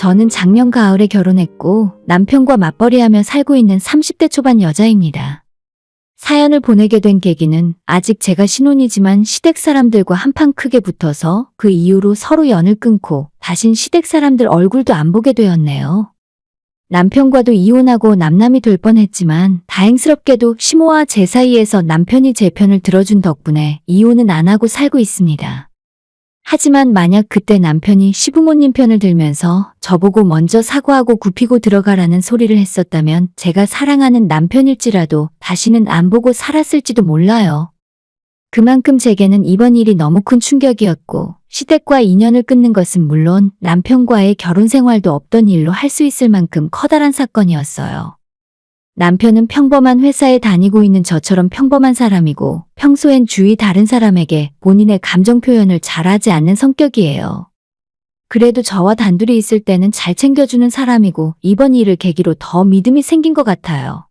저는 작년 가을에 결혼했고 남편과 맞벌이하며 살고 있는 30대 초반 여자입니다. 사연을 보내게 된 계기는 아직 제가 신혼이지만 시댁 사람들과 한판 크게 붙어서 그 이후로 서로 연을 끊고 다신 시댁 사람들 얼굴도 안 보게 되었네요. 남편과도 이혼하고 남남이 될 뻔했지만 다행스럽게도 시모와 제 사이에서 남편이 제 편을 들어준 덕분에 이혼은 안 하고 살고 있습니다. 하지만 만약 그때 남편이 시부모님 편을 들면서 저보고 먼저 사과하고 굽히고 들어가라는 소리를 했었다면 제가 사랑하는 남편일지라도 다시는 안 보고 살았을지도 몰라요. 그만큼 제게는 이번 일이 너무 큰 충격이었고 시댁과 인연을 끊는 것은 물론 남편과의 결혼 생활도 없던 일로 할 수 있을 만큼 커다란 사건이었어요. 남편은 평범한 회사에 다니고 있는 저처럼 평범한 사람이고 평소엔 주위 다른 사람에게 본인의 감정 표현을 잘하지 않는 성격이에요. 그래도 저와 단둘이 있을 때는 잘 챙겨주는 사람이고 이번 일을 계기로 더 믿음이 생긴 것 같아요.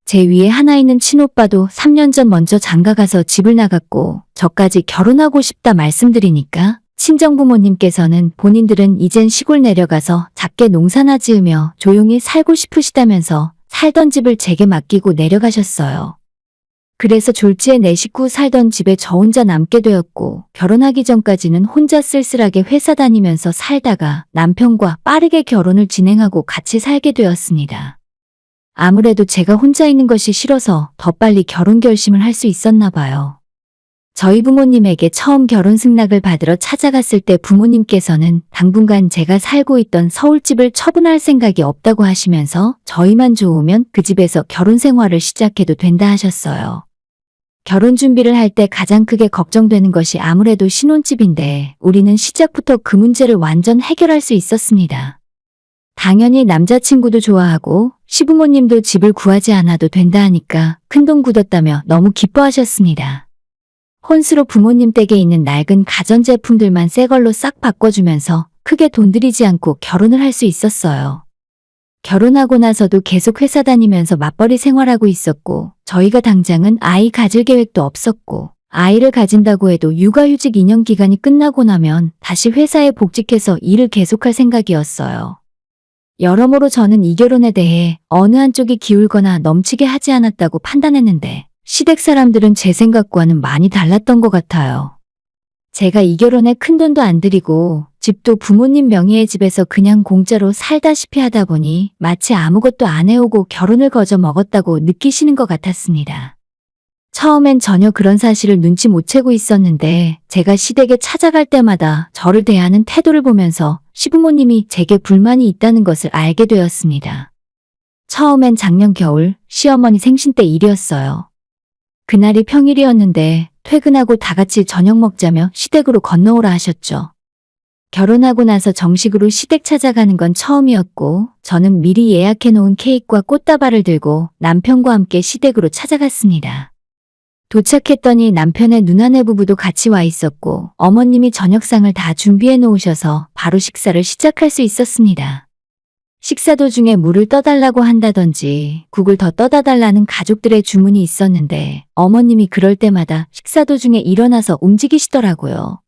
제 위에 하나 있는 친오빠도 3년 전 먼저 장가가서 집을 나갔고 저까지 결혼하고 싶다 말씀드리니까 친정부모님께서는 본인들은 이젠 시골 내려가서 작게 농사나 지으며 조용히 살고 싶으시다면서 살던 집을 제게 맡기고 내려가셨어요. 그래서 졸지에 내 식구 살던 집에 저 혼자 남게 되었고 결혼하기 전까지는 혼자 쓸쓸하게 회사 다니면서 살다가 남편과 빠르게 결혼을 진행하고 같이 살게 되었습니다. 아무래도 제가 혼자 있는 것이 싫어서 더 빨리 결혼 결심을 할 수 있었나 봐요. 저희 부모님에게 처음 결혼 승낙을 받으러 찾아갔을 때 부모님께서는 당분간 제가 살고 있던 서울집을 처분할 생각이 없다고 하시면서 저희만 좋으면 그 집에서 결혼 생활을 시작해도 된다 하셨어요. 결혼 준비를 할 때 가장 크게 걱정되는 것이 아무래도 신혼집인데 우리는 시작부터 그 문제를 완전 해결할 수 있었습니다. 당연히 남자친구도 좋아하고 시부모님도 집을 구하지 않아도 된다 하니까 큰돈 굳었다며 너무 기뻐하셨습니다. 혼수로 부모님 댁에 있는 낡은 가전제품들만 새 걸로 싹 바꿔주면서 크게 돈 들이지 않고 결혼을 할 수 있었어요. 결혼하고 나서도 계속 회사 다니면서 맞벌이 생활하고 있었고 저희가 당장은 아이 가질 계획도 없었고 아이를 가진다고 해도 육아휴직 2년 기간이 끝나고 나면 다시 회사에 복직해서 일을 계속할 생각이었어요. 여러모로 저는 이 결혼에 대해 어느 한쪽이 기울거나 넘치게 하지 않았다고 판단했는데 시댁 사람들은 제 생각과는 많이 달랐던 것 같아요. 제가 이 결혼에 큰돈도 안 들이고 집도 부모님 명의의 집에서 그냥 공짜로 살다시피 하다 보니 마치 아무것도 안 해오고 결혼을 거저 먹었다고 느끼시는 것 같았습니다. 처음엔 전혀 그런 사실을 눈치 못 채고 있었는데 제가 시댁에 찾아갈 때마다 저를 대하는 태도를 보면서 시부모님이 제게 불만이 있다는 것을 알게 되었습니다. 처음엔 작년 겨울 시어머니 생신 때 일이었어요. 그날이 평일이었는데 퇴근하고 다 같이 저녁 먹자며 시댁으로 건너오라 하셨죠. 결혼하고 나서 정식으로 시댁 찾아가는 건 처음이었고 저는 미리 예약해놓은 케이크와 꽃다발을 들고 남편과 함께 시댁으로 찾아갔습니다. 도착했더니 남편의 누나네 부부도 같이 와 있었고 어머님이 저녁상을 다 준비해 놓으셔서 바로 식사를 시작할 수 있었습니다. 식사 도중에 물을 떠달라고 한다든지 국을 더 떠다 달라는 가족들의 주문이 있었는데 어머님이 그럴 때마다 식사 도중에 일어나서 움직이시더라고요.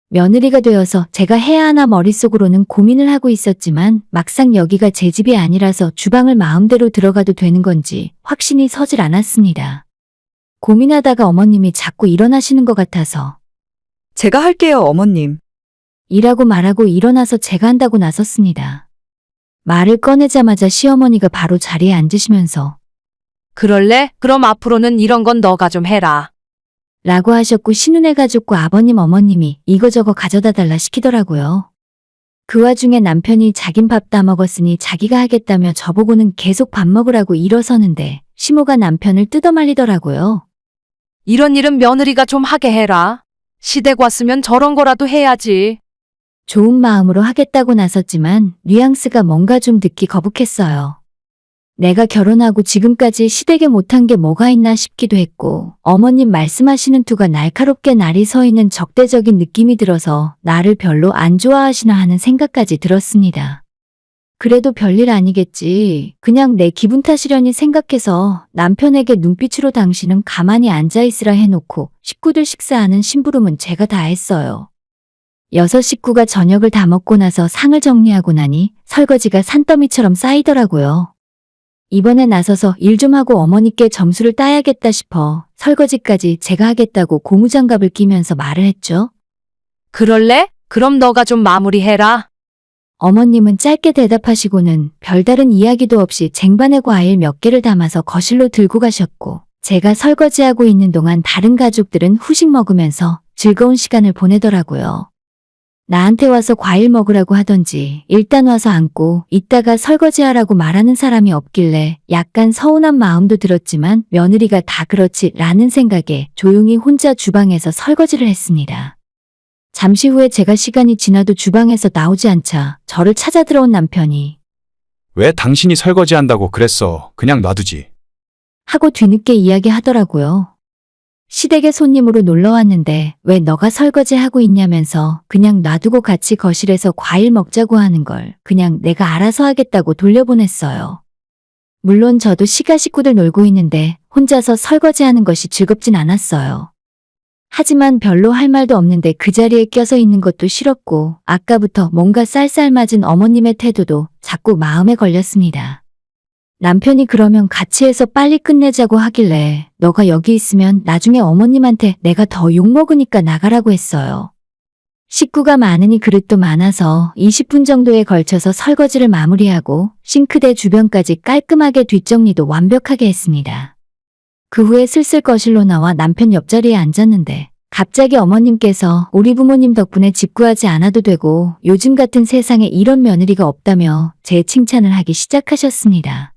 며느리가 되어서 제가 해야 하나 머릿속으로는 고민을 하고 있었지만 막상 여기가 제 집이 아니라서 주방을 마음대로 들어가도 되는 건지 확신이 서질 않았습니다. 고민하다가 어머님이 자꾸 일어나시는 것 같아서 제가 할게요, 어머님. 이라고 말하고 일어나서 제가 한다고 나섰습니다. 말을 꺼내자마자 시어머니가 바로 자리에 앉으시면서 그럴래? 그럼 앞으로는 이런 건 너가 좀 해라. 라고 하셨고 신혼의 가족과 아버님 어머님이 이거저거 가져다 달라 시키더라고요. 그 와중에 남편이 자긴 밥 다 먹었으니 자기가 하겠다며 저보고는 계속 밥 먹으라고 일어서는데 시모가 남편을 뜯어말리더라고요. 이런 일은 며느리가 좀 하게 해라. 시댁 왔으면 저런 거라도 해야지. 좋은 마음으로 하겠다고 나섰지만 뉘앙스가 뭔가 좀 듣기 거북했어요. 내가 결혼하고 지금까지 시댁에 못한 게 뭐가 있나 싶기도 했고 어머님 말씀하시는 투가 날카롭게 날이 서 있는 적대적인 느낌이 들어서 나를 별로 안 좋아하시나 하는 생각까지 들었습니다. 그래도 별일 아니겠지. 그냥 내 기분 탓이려니 생각해서 남편에게 눈빛으로 당신은 가만히 앉아있으라 해놓고 식구들 식사하는 심부름은 제가 다 했어요. 여섯 식구가 저녁을 다 먹고 나서 상을 정리하고 나니 설거지가 산더미처럼 쌓이더라고요. 이번에 나서서 일 좀 하고 어머니께 점수를 따야겠다 싶어 설거지까지 제가 하겠다고 고무장갑을 끼면서 말을 했죠. 그럴래? 그럼 너가 좀 마무리해라. 어머님은 짧게 대답하시고는 별다른 이야기도 없이 쟁반에 과일 몇 개를 담아서 거실로 들고 가셨고, 제가 설거지하고 있는 동안 다른 가족들은 후식 먹으면서 즐거운 시간을 보내더라고요. 나한테 와서 과일 먹으라고 하던지 일단 와서 앉고 이따가 설거지하라고 말하는 사람이 없길래 약간 서운한 마음도 들었지만 며느리가 다 그렇지 라는 생각에 조용히 혼자 주방에서 설거지를 했습니다. 잠시 후에 제가 시간이 지나도 주방에서 나오지 않자 저를 찾아 들어온 남편이 왜 당신이 설거지한다고 그랬어? 그냥 놔두지. 하고 뒤늦게 이야기하더라고요. 시댁에 손님으로 놀러 왔는데 왜 너가 설거지하고 있냐면서 그냥 놔두고 같이 거실에서 과일 먹자고 하는 걸 그냥 내가 알아서 하겠다고 돌려보냈어요. 물론 저도 시가 식구들 놀고 있는데 혼자서 설거지하는 것이 즐겁진 않았어요. 하지만 별로 할 말도 없는데 그 자리에 껴서 있는 것도 싫었고 아까부터 뭔가 쌀쌀맞은 어머님의 태도도 자꾸 마음에 걸렸습니다. 남편이 그러면 같이 해서 빨리 끝내자고 하길래 너가 여기 있으면 나중에 어머님한테 내가 더 욕먹으니까 나가라고 했어요. 식구가 많으니 그릇도 많아서 20분 정도에 걸쳐서 설거지를 마무리하고 싱크대 주변까지 깔끔하게 뒷정리도 완벽하게 했습니다. 그 후에 슬슬 거실로 나와 남편 옆자리에 앉았는데 갑자기 어머님께서 우리 부모님 덕분에 집구하지 않아도 되고 요즘 같은 세상에 이런 며느리가 없다며 제 칭찬을 하기 시작하셨습니다.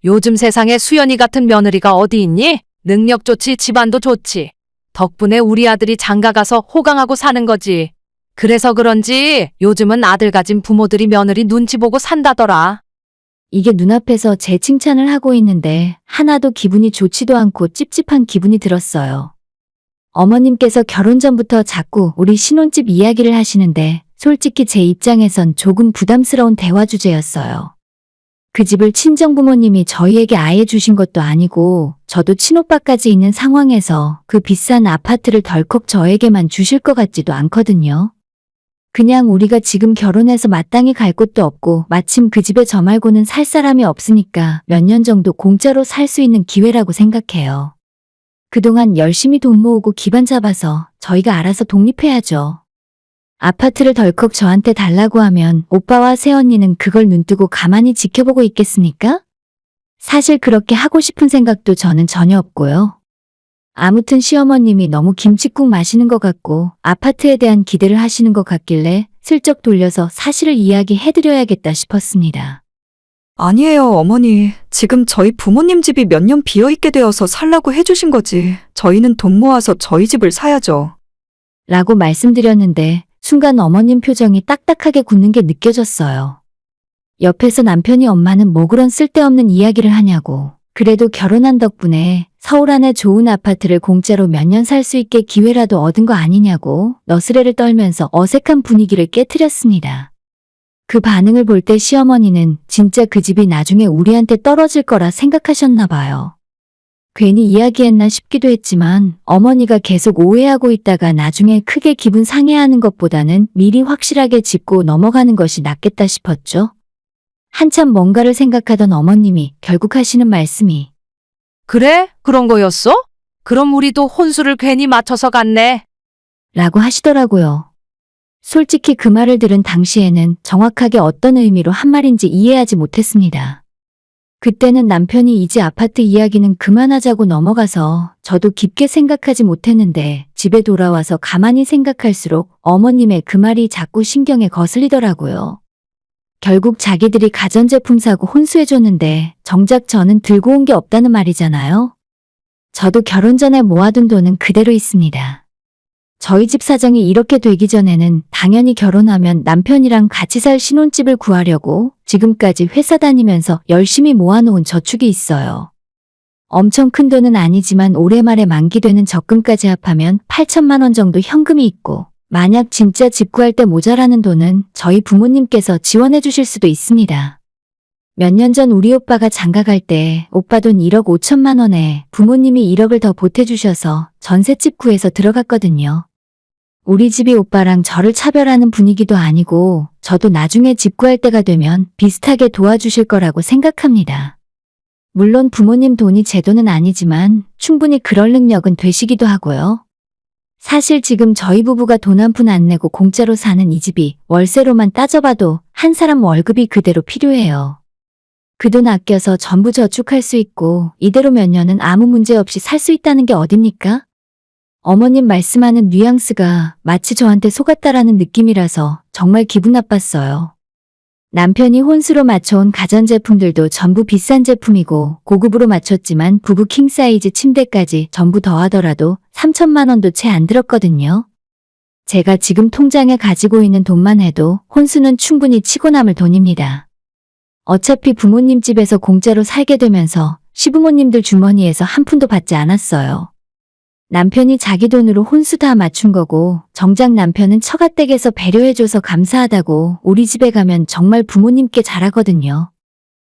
요즘 세상에 수연이 같은 며느리가 어디 있니? 능력 좋지, 집안도 좋지. 덕분에 우리 아들이 장가가서 호강하고 사는 거지. 그래서 그런지 요즘은 아들 가진 부모들이 며느리 눈치 보고 산다더라. 이게 눈앞에서 제 칭찬을 하고 있는데 하나도 기분이 좋지도 않고 찝찝한 기분이 들었어요. 어머님께서 결혼 전부터 자꾸 우리 신혼집 이야기를 하시는데 솔직히 제 입장에선 조금 부담스러운 대화 주제였어요. 그 집을 친정부모님이 저희에게 아예 주신 것도 아니고 저도 친오빠까지 있는 상황에서 그 비싼 아파트를 덜컥 저에게만 주실 것 같지도 않거든요. 그냥 우리가 지금 결혼해서 마땅히 갈 곳도 없고 마침 그 집에 저 말고는 살 사람이 없으니까 몇 년 정도 공짜로 살 수 있는 기회라고 생각해요. 그동안 열심히 돈 모으고 기반 잡아서 저희가 알아서 독립해야죠. 아파트를 덜컥 저한테 달라고 하면 오빠와 새언니는 그걸 눈뜨고 가만히 지켜보고 있겠습니까? 사실 그렇게 하고 싶은 생각도 저는 전혀 없고요. 아무튼 시어머님이 너무 김칫국 마시는 것 같고 아파트에 대한 기대를 하시는 것 같길래 슬쩍 돌려서 사실을 이야기해드려야겠다 싶었습니다. 아니에요, 어머니. 지금 저희 부모님 집이 몇 년 비어있게 되어서 살라고 해주신 거지. 저희는 돈 모아서 저희 집을 사야죠. 라고 말씀드렸는데 순간 어머님 표정이 딱딱하게 굳는 게 느껴졌어요. 옆에서 남편이 엄마는 뭐 그런 쓸데없는 이야기를 하냐고. 그래도 결혼한 덕분에 서울 안에 좋은 아파트를 공짜로 몇 년 살 수 있게 기회라도 얻은 거 아니냐고 너스레를 떨면서 어색한 분위기를 깨트렸습니다. 그 반응을 볼 때 시어머니는 진짜 그 집이 나중에 우리한테 떨어질 거라 생각하셨나 봐요. 괜히 이야기했나 싶기도 했지만 어머니가 계속 오해하고 있다가 나중에 크게 기분 상해하는 것보다는 미리 확실하게 짚고 넘어가는 것이 낫겠다 싶었죠. 한참 뭔가를 생각하던 어머님이 결국 하시는 말씀이 그래? 그런 거였어? 그럼 우리도 혼수를 괜히 맞춰서 갔네. 라고 하시더라고요. 솔직히 그 말을 들은 당시에는 정확하게 어떤 의미로 한 말인지 이해하지 못했습니다. 그때는 남편이 이제 아파트 이야기는 그만하자고 넘어가서 저도 깊게 생각하지 못했는데 집에 돌아와서 가만히 생각할수록 어머님의 그 말이 자꾸 신경에 거슬리더라고요. 결국 자기들이 가전제품 사고 혼수해줬는데 정작 저는 들고 온 게 없다는 말이잖아요. 저도 결혼 전에 모아둔 돈은 그대로 있습니다. 저희 집 사정이 이렇게 되기 전에는 당연히 결혼하면 남편이랑 같이 살 신혼집을 구하려고 지금까지 회사 다니면서 열심히 모아놓은 저축이 있어요. 엄청 큰 돈은 아니지만 올해 말에 만기되는 적금까지 합하면 8천만 원 정도 현금이 있고 만약 진짜 집 구할 때 모자라는 돈은 저희 부모님께서 지원해 주실 수도 있습니다. 몇 년 전 우리 오빠가 장가갈 때 오빠 돈 1억 5천만 원에 부모님이 1억을 더 보태주셔서 전셋집 구해서 들어갔거든요. 우리 집이 오빠랑 저를 차별하는 분위기도 아니고 저도 나중에 집 구할 때가 되면 비슷하게 도와주실 거라고 생각합니다. 물론 부모님 돈이 제 돈은 아니지만 충분히 그럴 능력은 되시기도 하고요. 사실 지금 저희 부부가 돈 한 푼 안 내고 공짜로 사는 이 집이 월세로만 따져봐도 한 사람 월급이 그대로 필요해요. 그 돈 아껴서 전부 저축할 수 있고 이대로 몇 년은 아무 문제 없이 살 수 있다는 게 어딥니까? 어머님 말씀하는 뉘앙스가 마치 저한테 속았다라는 느낌이라서 정말 기분 나빴어요. 남편이 혼수로 맞춰온 가전제품들도 전부 비싼 제품이고 고급으로 맞췄지만 부부 킹사이즈 침대까지 전부 더하더라도 3천만 원도 채 안 들었거든요. 제가 지금 통장에 가지고 있는 돈만 해도 혼수는 충분히 치고 남을 돈입니다. 어차피 부모님 집에서 공짜로 살게 되면서 시부모님들 주머니에서 한 푼도 받지 않았어요. 남편이 자기 돈으로 혼수 다 맞춘 거고 정작 남편은 처가댁에서 배려해줘서 감사하다고 우리 집에 가면 정말 부모님께 잘하거든요.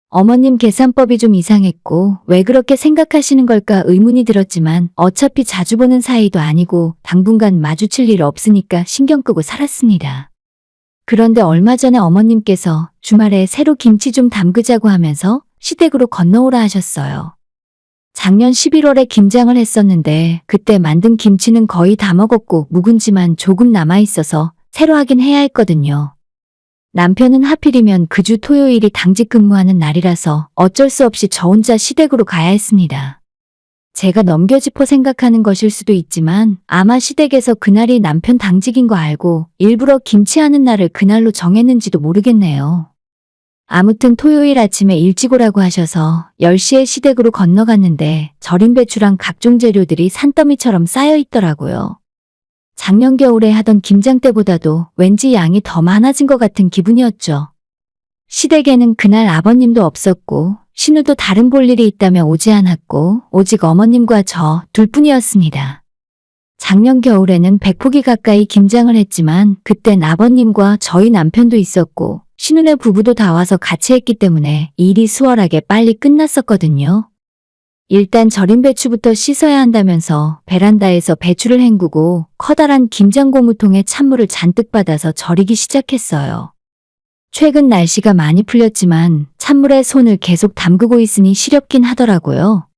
어머님 계산법이 좀 이상했고 왜 그렇게 생각하시는 걸까 의문이 들었지만 어차피 자주 보는 사이도 아니고 당분간 마주칠 일 없으니까 신경 끄고 살았습니다. 그런데 얼마 전에 어머님께서 주말에 새로 김치 좀 담그자고 하면서 시댁으로 건너오라 하셨어요. 작년 11월에 김장을 했었는데 그때 만든 김치는 거의 다 먹었고 묵은지만 조금 남아있어서 새로 하긴 해야 했거든요. 남편은 하필이면 그 주 토요일이 당직 근무하는 날이라서 어쩔 수 없이 저 혼자 시댁으로 가야 했습니다. 제가 넘겨짚어 생각하는 것일 수도 있지만 아마 시댁에서 그날이 남편 당직인 거 알고 일부러 김치하는 날을 그날로 정했는지도 모르겠네요. 아무튼 토요일 아침에 일찍 오라고 하셔서 10시에 시댁으로 건너갔는데 절인 배추랑 각종 재료들이 산더미처럼 쌓여 있더라고요. 작년 겨울에 하던 김장 때보다도 왠지 양이 더 많아진 것 같은 기분이었죠. 시댁에는 그날 아버님도 없었고 신우도 다른 볼일이 있다며 오지 않았고 오직 어머님과 저 둘뿐이었습니다. 작년 겨울에는 100포기 가까이 김장을 했지만 그땐 아버님과 저희 남편도 있었고 신우네 부부도 다 와서 같이 했기 때문에 일이 수월하게 빨리 끝났었거든요. 일단 절인 배추부터 씻어야 한다면서 베란다에서 배추를 헹구고 커다란 김장 고무통에 찬물을 잔뜩 받아서 절이기 시작했어요. 최근 날씨가 많이 풀렸지만 찬물에 손을 계속 담그고 있으니 시렵긴 하더라고요.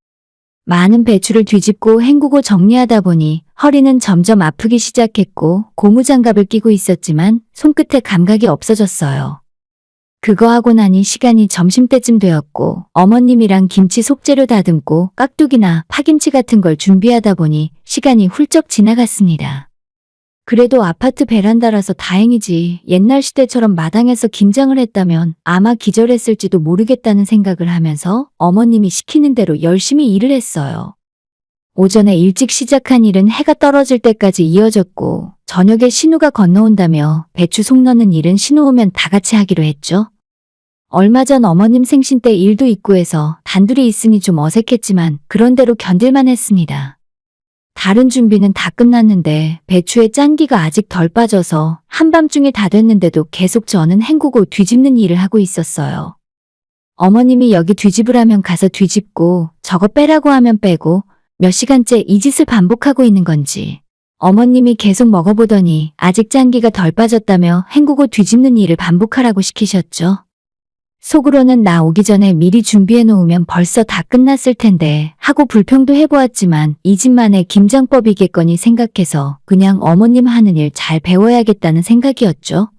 많은 배추를 뒤집고 헹구고 정리하다 보니 허리는 점점 아프기 시작했고 고무장갑을 끼고 있었지만 손끝에 감각이 없어졌어요. 그거 하고 나니 시간이 점심때쯤 되었고 어머님이랑 김치 속재료 다듬고 깍두기나 파김치 같은 걸 준비하다 보니 시간이 훌쩍 지나갔습니다. 그래도 아파트 베란다라서 다행이지 옛날 시대처럼 마당에서 김장을 했다면 아마 기절했을지도 모르겠다는 생각을 하면서 어머님이 시키는 대로 열심히 일을 했어요. 오전에 일찍 시작한 일은 해가 떨어질 때까지 이어졌고 저녁에 신우가 건너온다며 배추 속 넣는 일은 신우 오면 다 같이 하기로 했죠. 얼마 전 어머님 생신 때 일도 있고 해서 단둘이 있으니 좀 어색했지만 그런대로 견딜만 했습니다. 다른 준비는 다 끝났는데 배추에 짠기가 아직 덜 빠져서 한밤중이 다 됐는데도 계속 저는 헹구고 뒤집는 일을 하고 있었어요. 어머님이 여기 뒤집으라면 가서 뒤집고 저거 빼라고 하면 빼고 몇 시간째 이 짓을 반복하고 있는 건지 어머님이 계속 먹어보더니 아직 짠기가 덜 빠졌다며 헹구고 뒤집는 일을 반복하라고 시키셨죠. 속으로는 나 오기 전에 미리 준비해 놓으면 벌써 다 끝났을 텐데 하고 불평도 해보았지만 이 집만의 김장법이겠거니 생각해서 그냥 어머님 하는 일 잘 배워야겠다는 생각이었죠.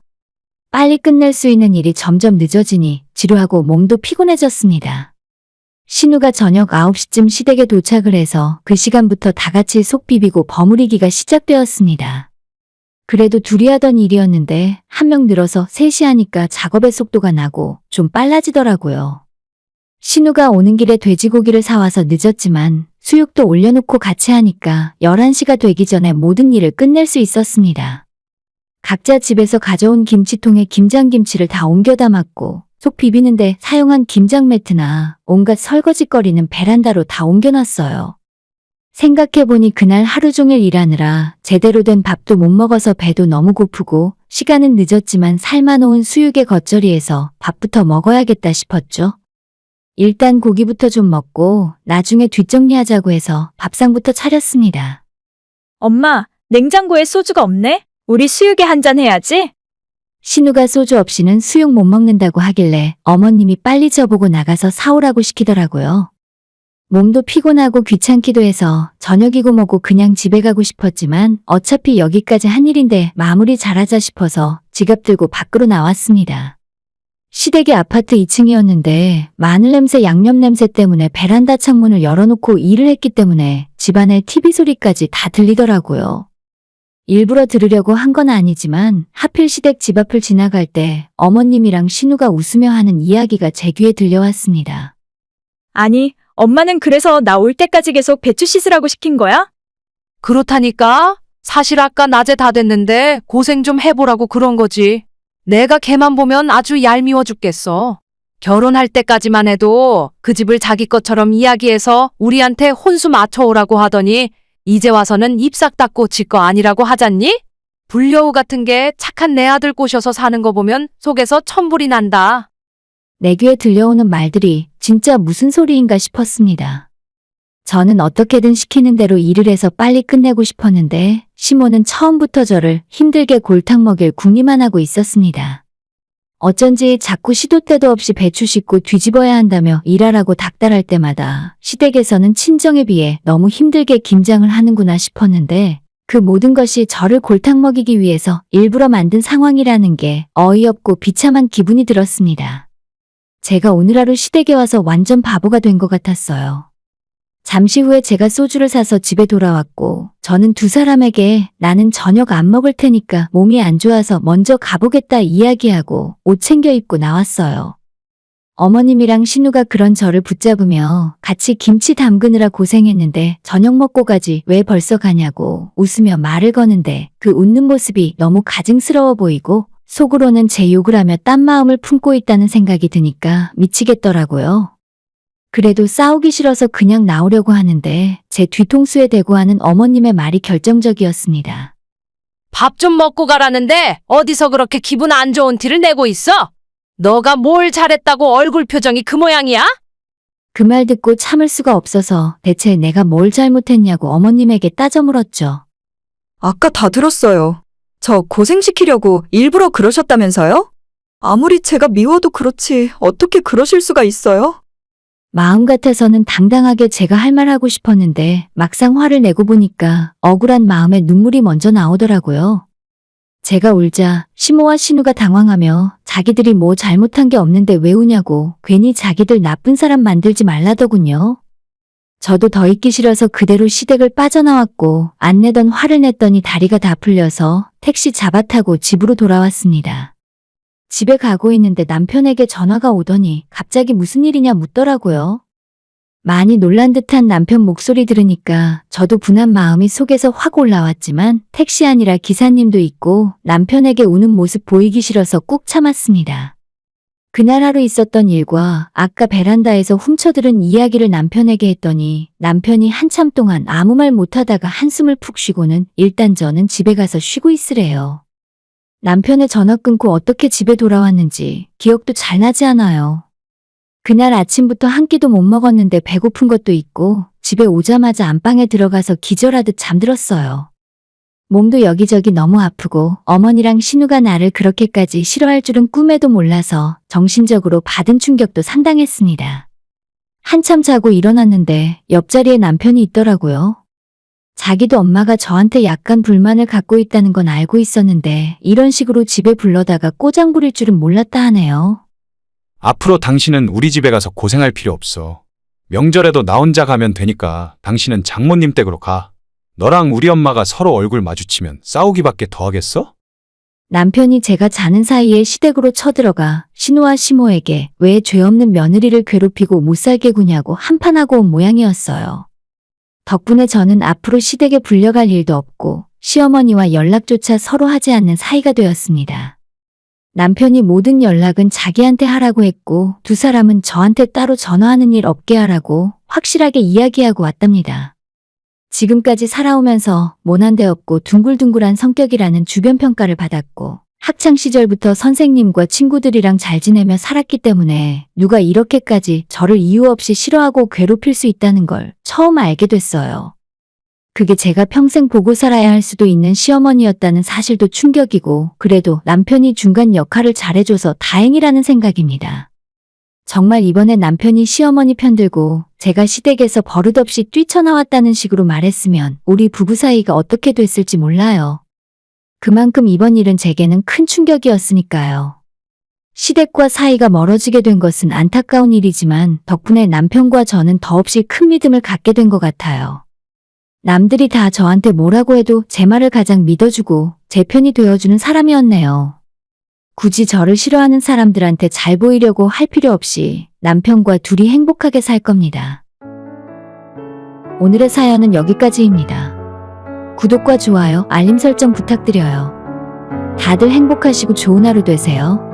빨리 끝낼 수 있는 일이 점점 늦어지니 지루하고 몸도 피곤해졌습니다. 신우가 저녁 9시쯤 시댁에 도착을 해서 그 시간부터 다 같이 속 비비고 버무리기가 시작되었습니다. 그래도 둘이 하던 일이었는데 한 명 늘어서 셋이 하니까 작업의 속도가 나고 좀 빨라지더라고요. 신우가 오는 길에 돼지고기를 사와서 늦었지만 수육도 올려놓고 같이 하니까 11시가 되기 전에 모든 일을 끝낼 수 있었습니다. 각자 집에서 가져온 김치통에 김장김치를 다 옮겨 담았고 속 비비는데 사용한 김장 매트나 온갖 설거지거리는 베란다로 다 옮겨놨어요. 생각해보니 그날 하루 종일 일하느라 제대로 된 밥도 못 먹어서 배도 너무 고프고 시간은 늦었지만 삶아놓은 수육의 겉절이에서 밥부터 먹어야겠다 싶었죠. 일단 고기부터 좀 먹고 나중에 뒷정리하자고 해서 밥상부터 차렸습니다. 엄마, 냉장고에 소주가 없네? 우리 수육에 한잔 해야지. 신우가 소주 없이는 수육 못 먹는다고 하길래 어머님이 빨리 저보고 나가서 사오라고 시키더라고요. 몸도 피곤하고 귀찮기도 해서 저녁이고 뭐고 그냥 집에 가고 싶었지만 어차피 여기까지 한 일인데 마무리 잘하자 싶어서 지갑 들고 밖으로 나왔습니다. 시댁의 아파트 2층이었는데 마늘 냄새, 양념 냄새 때문에 베란다 창문을 열어놓고 일을 했기 때문에 집안에 TV 소리까지 다 들리더라고요. 일부러 들으려고 한 건 아니지만 하필 시댁 집 앞을 지나갈 때 어머님이랑 신우가 웃으며 하는 이야기가 제 귀에 들려왔습니다. 아니, 엄마는 그래서 나 올 때까지 계속 배추 씻으라고 시킨 거야? 그렇다니까? 사실 아까 낮에 다 됐는데 고생 좀 해보라고 그런 거지. 내가 걔만 보면 아주 얄미워 죽겠어. 결혼할 때까지만 해도 그 집을 자기 것처럼 이야기해서 우리한테 혼수 맞춰오라고 하더니 이제 와서는 입 싹 닫고 지 거 아니라고 하잖니? 불려우 같은 게 착한 내 아들 꼬셔서 사는 거 보면 속에서 천불이 난다. 내 귀에 들려오는 말들이 진짜 무슨 소리인가 싶었습니다. 저는 어떻게든 시키는 대로 일을 해서 빨리 끝내고 싶었는데 시모는 처음부터 저를 힘들게 골탕 먹일 궁리만 하고 있었습니다. 어쩐지 자꾸 시도 때도 없이 배추 씻고 뒤집어야 한다며 일하라고 닥달할 때마다 시댁에서는 친정에 비해 너무 힘들게 김장을 하는구나 싶었는데 그 모든 것이 저를 골탕 먹이기 위해서 일부러 만든 상황이라는 게 어이없고 비참한 기분이 들었습니다. 제가 오늘 하루 시댁에 와서 완전 바보가 된 것 같았어요. 잠시 후에 제가 소주를 사서 집에 돌아왔고 저는 두 사람에게 나는 저녁 안 먹을 테니까 몸이 안 좋아서 먼저 가보겠다 이야기하고 옷 챙겨 입고 나왔어요. 어머님이랑 신우가 그런 저를 붙잡으며 같이 김치 담그느라 고생했는데 저녁 먹고 가지 왜 벌써 가냐고 웃으며 말을 거는데 그 웃는 모습이 너무 가증스러워 보이고 속으로는 제 욕을 하며 딴 마음을 품고 있다는 생각이 드니까 미치겠더라고요. 그래도 싸우기 싫어서 그냥 나오려고 하는데 제 뒤통수에 대고 하는 어머님의 말이 결정적이었습니다. 밥 좀 먹고 가라는데 어디서 그렇게 기분 안 좋은 티를 내고 있어? 너가 뭘 잘했다고 얼굴 표정이 그 모양이야? 그 말 듣고 참을 수가 없어서 대체 내가 뭘 잘못했냐고 어머님에게 따져 물었죠. 아까 다 들었어요. 저 고생시키려고 일부러 그러셨다면서요? 아무리 제가 미워도 그렇지 어떻게 그러실 수가 있어요? 마음 같아서는 당당하게 제가 할 말 하고 싶었는데 막상 화를 내고 보니까 억울한 마음에 눈물이 먼저 나오더라고요. 제가 울자 시모와 신우가 당황하며 자기들이 뭐 잘못한 게 없는데 왜 우냐고 괜히 자기들 나쁜 사람 만들지 말라더군요. 저도 더 있기 싫어서 그대로 시댁을 빠져나왔고 안 내던 화를 냈더니 다리가 다 풀려서 택시 잡아 타고 집으로 돌아왔습니다. 집에 가고 있는데 남편에게 전화가 오더니 갑자기 무슨 일이냐 묻더라고요. 많이 놀란 듯한 남편 목소리 들으니까 저도 분한 마음이 속에서 확 올라왔지만 택시 아니라 기사님도 있고 남편에게 우는 모습 보이기 싫어서 꾹 참았습니다. 그날 하루 있었던 일과 아까 베란다에서 훔쳐들은 이야기를 남편에게 했더니 남편이 한참 동안 아무 말 못하다가 한숨을 푹 쉬고는 일단 저는 집에 가서 쉬고 있으래요. 남편의 전화 끊고 어떻게 집에 돌아왔는지 기억도 잘 나지 않아요. 그날 아침부터 한 끼도 못 먹었는데 배고픈 것도 있고 집에 오자마자 안방에 들어가서 기절하듯 잠들었어요. 몸도 여기저기 너무 아프고 어머니랑 신우가 나를 그렇게까지 싫어할 줄은 꿈에도 몰라서 정신적으로 받은 충격도 상당했습니다. 한참 자고 일어났는데 옆자리에 남편이 있더라고요. 자기도 엄마가 저한테 약간 불만을 갖고 있다는 건 알고 있었는데 이런 식으로 집에 불러다가 꼬장 부릴 줄은 몰랐다 하네요. 앞으로 당신은 우리 집에 가서 고생할 필요 없어. 명절에도 나 혼자 가면 되니까 당신은 장모님 댁으로 가. 너랑 우리 엄마가 서로 얼굴 마주치면 싸우기밖에 더 하겠어? 남편이 제가 자는 사이에 시댁으로 쳐들어가 신우와 시모에게 왜 죄 없는 며느리를 괴롭히고 못살게 구냐고 한판하고 온 모양이었어요. 덕분에 저는 앞으로 시댁에 불려갈 일도 없고 시어머니와 연락조차 서로 하지 않는 사이가 되었습니다. 남편이 모든 연락은 자기한테 하라고 했고 두 사람은 저한테 따로 전화하는 일 없게 하라고 확실하게 이야기하고 왔답니다. 지금까지 살아오면서 모난 데 없고 둥글둥글한 성격이라는 주변 평가를 받았고 학창 시절부터 선생님과 친구들이랑 잘 지내며 살았기 때문에 누가 이렇게까지 저를 이유 없이 싫어하고 괴롭힐 수 있다는 걸 처음 알게 됐어요. 그게 제가 평생 보고 살아야 할 수도 있는 시어머니였다는 사실도 충격이고, 그래도 남편이 중간 역할을 잘해줘서 다행이라는 생각입니다. 정말 이번엔 남편이 시어머니 편들고 제가 시댁에서 버릇없이 뛰쳐나왔다는 식으로 말했으면 우리 부부 사이가 어떻게 됐을지 몰라요. 그만큼 이번 일은 제게는 큰 충격이었으니까요. 시댁과 사이가 멀어지게 된 것은 안타까운 일이지만 덕분에 남편과 저는 더없이 큰 믿음을 갖게 된 것 같아요. 남들이 다 저한테 뭐라고 해도 제 말을 가장 믿어주고 제 편이 되어주는 사람이었네요. 굳이 저를 싫어하는 사람들한테 잘 보이려고 할 필요 없이 남편과 둘이 행복하게 살 겁니다. 오늘의 사연은 여기까지입니다. 구독과 좋아요, 알림 설정 부탁드려요. 다들 행복하시고 좋은 하루 되세요.